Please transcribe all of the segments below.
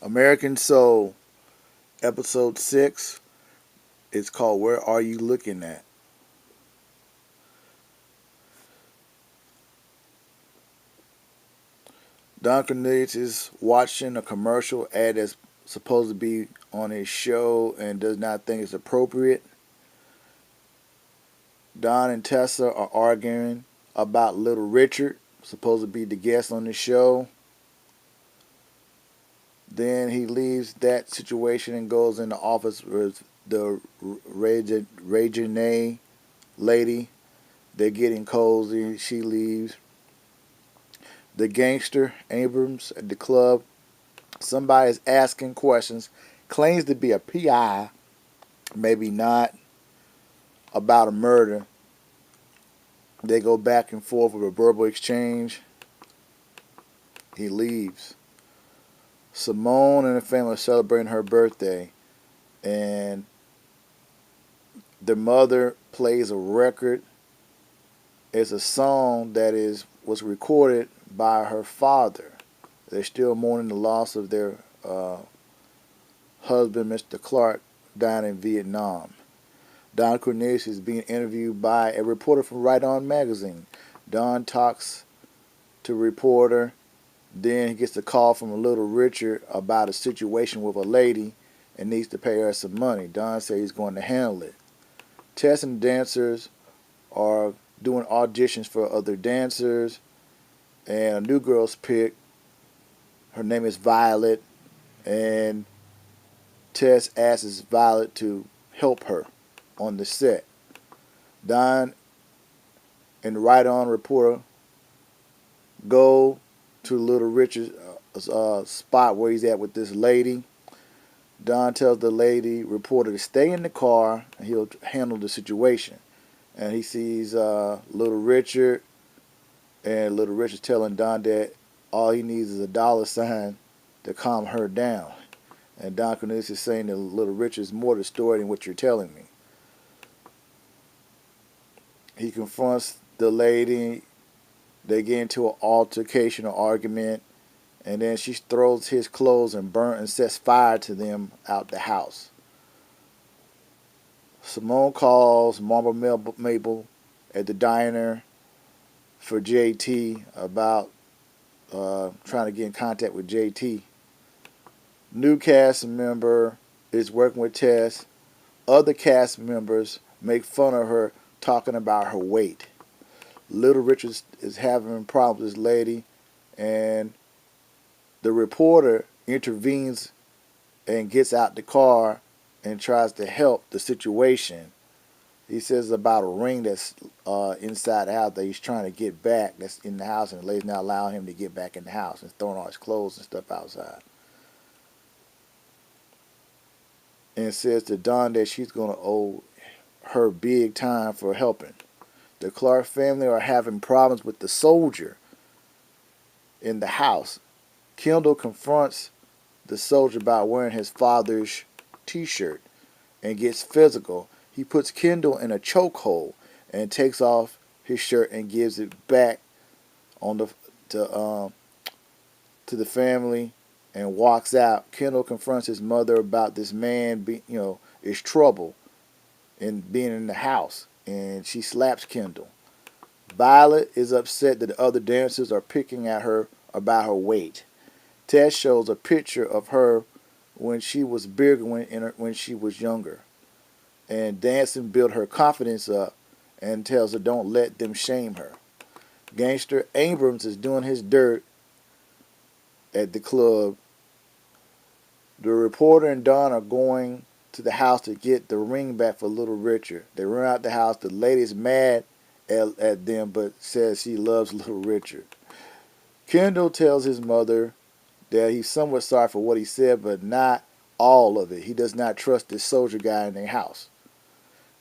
American Soul, Episode 6. It's called Where Are You Looking At? Don Cornelius is watching a commercial ad that's supposed to be on his show and does not think it's appropriate. Don and Tessa are arguing about Little Richard, supposed to be the guest on the show. Then he leaves that situation and goes in the office with the Regine lady. They're getting cozy. She leaves. The gangster Abrams at the club. Somebody is asking questions. Claims to be a PI, maybe not, about a murder. They go back and forth with a verbal exchange. He leaves. Simone and the family are celebrating her birthday, and the mother plays a record. It's a song that was recorded by her father. They're still mourning the loss of their husband, Mr. Clarke, dying in Vietnam. Don Cornelius is being interviewed by a reporter from Right On magazine. Don talks to a reporter. Then he gets a call from a Little Richard about a situation with a lady and needs to pay her some money. Don says he's going to handle it. Tess and dancers are doing auditions for other dancers, and a new girl's picked. Her name is Violet, and Tess asks Violet to help her on the set. Don and the Right On reporter go to Little Richard's spot where he's at with this lady. Don tells the lady reporter to stay in the car and he'll handle the situation. And he sees Little Richard, and Little Richard's telling Don that all he needs is a dollar sign to calm her down. And Don Cornelius is saying that Little Richard is more to the story than what you're telling me. He confronts the lady. They get into an altercation or argument, and then she throws his clothes and sets fire to them out the house. Simone calls Marble Mabel at the diner for JT about trying to get in contact with JT. New cast member is working with Tess. Other cast members make fun of her talking about her weight. Little Richard is having problems with this lady, and the reporter intervenes and gets out the car and tries to help the situation. He says about a ring that's inside the house that he's trying to get back, that's in the house, and the lady's not allowing him to get back in the house and throwing all his clothes and stuff outside. And says to Dawn that she's going to owe her big time for helping. The Clark family are having problems with the soldier in the house. Kendall confronts the soldier about wearing his father's t-shirt and gets physical. He puts Kendall in a chokehold and takes off his shirt and gives it back on to the family and walks out. Kendall confronts his mother about this man is trouble in being in the house, and she slaps Kendall. Violet is upset that the other dancers are picking at her about her weight. Tess shows a picture of her when she was bigger when she was younger. And dancing built her confidence up and tells her don't let them shame her. Gangster Abrams is doing his dirt at the club. The reporter and Don are going to the house to get the ring back for Little Richard. They run out the house. The lady's mad at them but says she loves Little Richard. Kendall tells his mother that he's somewhat sorry for what he said, but not all of it. He does not trust this soldier guy in their house.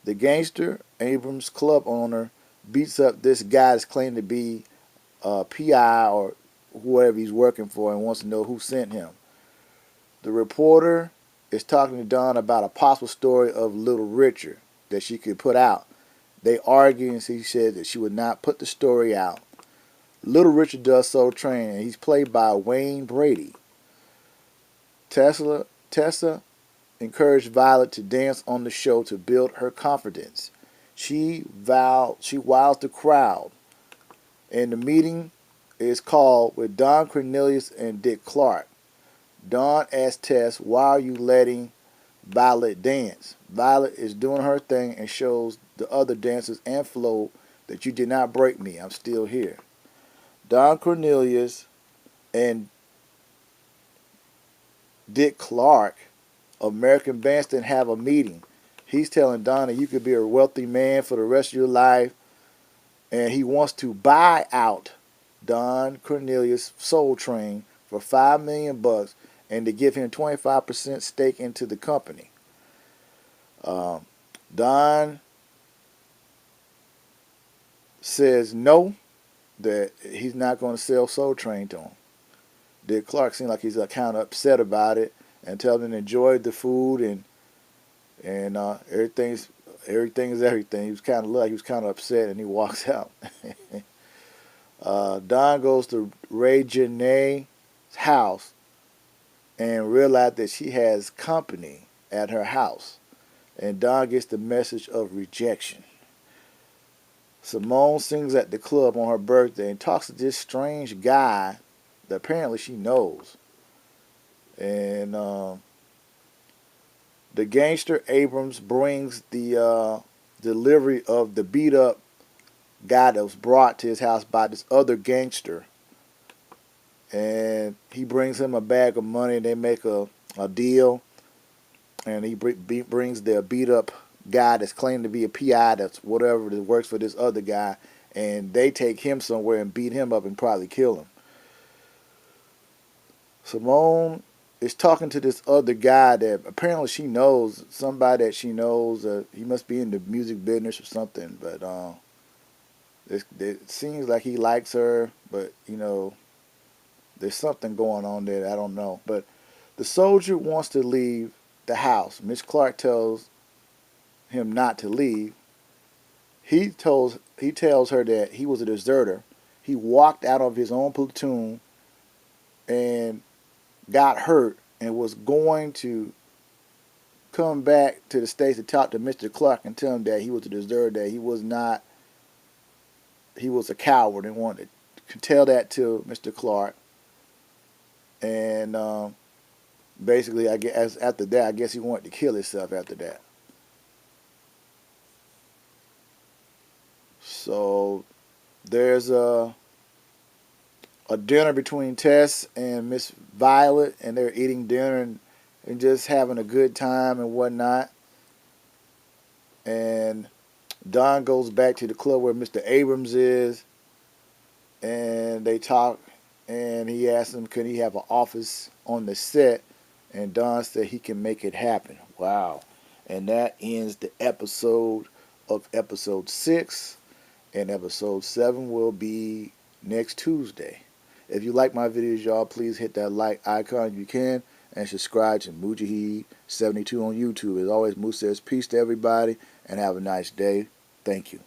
The gangster Abrams club owner beats up this guy that's claimed to be a PI or whoever he's working for and wants to know who sent him. The reporter is talking to Dawn about a possible story of Little Richard that she could put out. They argue, and she said that she would not put the story out. Little Richard does Soul Train, and he's played by Wayne Brady. Tessa encouraged Violet to dance on the show to build her confidence. She wows the crowd, and the meeting is called with Don Cornelius and Dick Clarke. Don asks Tess, "Why are you letting Violet dance?" Violet is doing her thing and shows the other dancers and Flo that you did not break me. I'm still here. Don Cornelius and Dick Clarke, American Bandstand, have a meeting. He's telling Don that you could be a wealthy man for the rest of your life, and he wants to buy out Don Cornelius Soul Train for $5 million and to give him 25% stake into the company. Don says no, that he's not going to sell Soul Train to him. Dick Clarke seems like he's kind of upset about it and tells him to enjoy the food and everything is everything. He was kind of upset and he walks out. Don goes to Ray Janae's house and realizes that she has company at her house, and Don gets the message of rejection. Simone sings at the club on her birthday and talks to this strange guy that apparently she knows. And the gangster Abrams brings the delivery of the beat up guy that was brought to his house by this other gangster. And he brings him a bag of money and they make a deal. And he brings the beat up guy that's claimed to be a PI, that's whatever, that works for this other guy. And they take him somewhere and beat him up and probably kill him. Simone is talking to this other guy that apparently she knows, somebody that she knows. He must be in the music business or something, but it seems like he likes her, but there's something going on there. I don't know. But the soldier wants to leave the house. Miss Clarke tells him not to leave. He tells her that he was a deserter. He walked out of his own platoon and got hurt and was going to come back to the States to talk to Mr. Clarke and tell him that he was a deserter, that he was not, he was a coward, and wanted to tell that to Mr. Clarke. And basically, I guess after that, I guess he wanted to kill himself after that. So there's a dinner between Tess and Miss Violet, and they're eating dinner and just having a good time and whatnot. And Don goes back to the club where Mr. Abrams is, and they talk, and he asks him, can he have an office on the set? And Don said he can make it happen. Wow. And that ends the episode of episode 6, and episode 7 will be next Tuesday. If you like my videos, y'all, please hit that like icon if you can, and subscribe to Mujahid72 on YouTube. As always, Moose says peace to everybody, and have a nice day. Thank you.